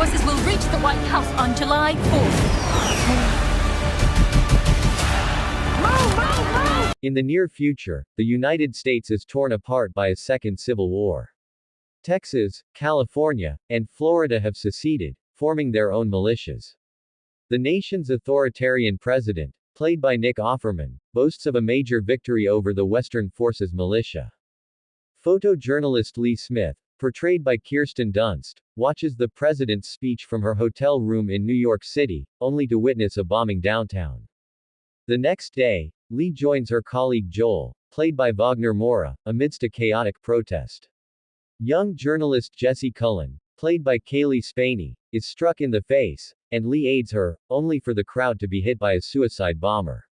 forces will reach the White House on July 4th. In the near future, the United States is torn apart by a second civil war. Texas, California, and Florida have seceded, forming their own militias. The nation's authoritarian president, played by Nick Offerman, boasts of a major victory over the Western Forces militia. Photojournalist Lee Smith, portrayed by Kirsten Dunst, watches the president's speech from her hotel room in New York City, only to witness a bombing downtown. The next day, Lee joins her colleague Joel, played by Wagner Moura, amidst a chaotic protest. Young journalist Jessie Cullen, played by Kaylee Spaney, is struck in the face, and Lee aids her, only for the crowd to be hit by a suicide bomber.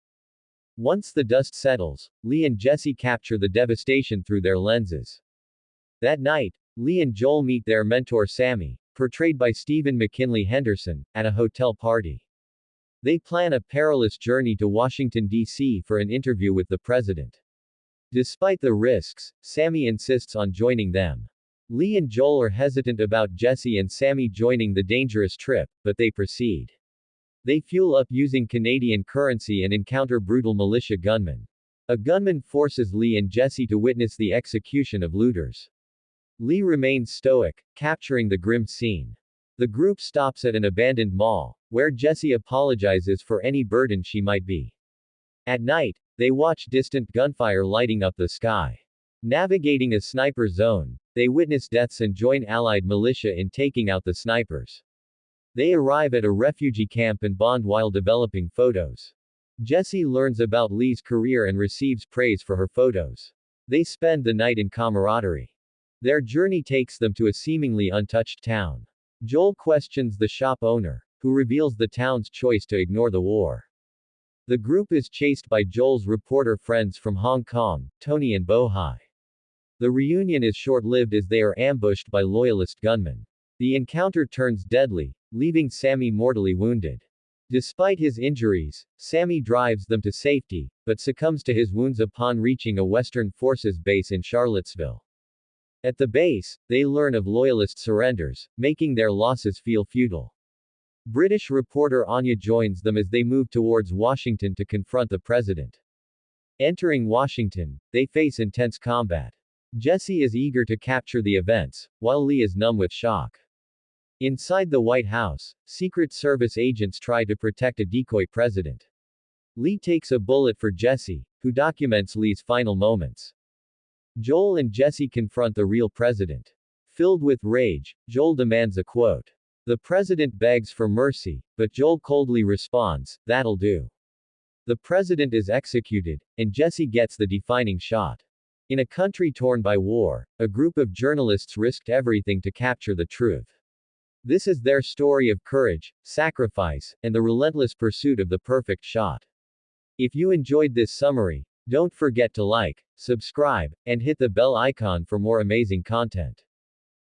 Once the dust settles, Lee and Jessie capture the devastation through their lenses. That night, Lee and Joel meet their mentor Sammy, portrayed by Stephen McKinley Henderson, at a hotel party. They plan a perilous journey to Washington, D.C. for an interview with the president. Despite the risks, Sammy insists on joining them. Lee and Joel are hesitant about Jessie and Sammy joining the dangerous trip, but they proceed. They fuel up using Canadian currency and encounter brutal militia gunmen. A gunman forces Lee and Jessie to witness the execution of looters. Lee remains stoic, capturing the grim scene. The group stops at an abandoned mall, where Jessie apologizes for any burden she might be. At night, they watch distant gunfire lighting up the sky. Navigating a sniper zone, they witness deaths and join Allied militia in taking out the snipers. They arrive at a refugee camp and bond while developing photos. Jessie learns about Lee's career and receives praise for her photos. They spend the night in camaraderie. Their journey takes them to a seemingly untouched town. Joel questions the shop owner, who reveals the town's choice to ignore the war. The group is chased by Joel's reporter friends from Hong Kong, Tony and Bohai. The reunion is short-lived as they are ambushed by loyalist gunmen. The encounter turns deadly, leaving Sammy mortally wounded. Despite his injuries, Sammy drives them to safety, but succumbs to his wounds upon reaching a Western Forces base in Charlottesville. At the base, they learn of loyalist surrenders, making their losses feel futile. British reporter Anya joins them as they move towards Washington to confront the president. Entering Washington, they face intense combat. Jessie is eager to capture the events, while Lee is numb with shock. Inside the White House, Secret Service agents try to protect a decoy president. Lee takes a bullet for Jessie, who documents Lee's final moments. Joel and Jessie confront the real president. Filled with rage, Joel demands a quote. The president begs for mercy, but Joel coldly responds, "That'll do." The president is executed, and Jessie gets the defining shot. In a country torn by war, a group of journalists risked everything to capture the truth. This is their story of courage, sacrifice, and the relentless pursuit of the perfect shot. If you enjoyed this summary, don't forget to like, subscribe, and hit the bell icon for more amazing content.